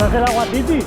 Esta es el agua Titi.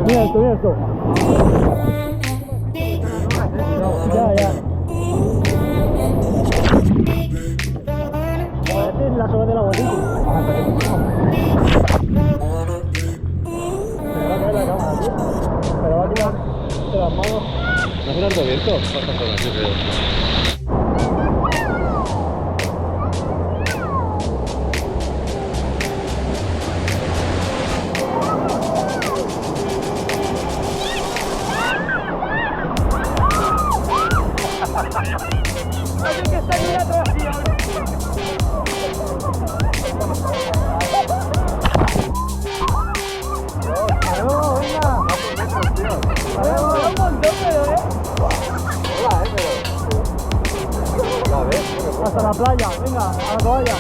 Mira esto, mira esto. Ya. Esta es la sola de la bolita. Pero va a tirar de las manos. ¿No es un arco abierto? Yo creo. Hay que estar en la atracción. ¡Venga! Un montón, pero Hola, pero... A ver, hasta la playa, venga, a la toalla.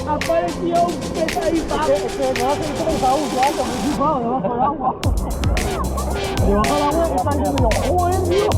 Apareció un pez ahí, ¿sabes? Me va a hacer como Saúl, ya, como un chupado debajo del agua. Debajo del agua está diciendo, ¡joder, Dios!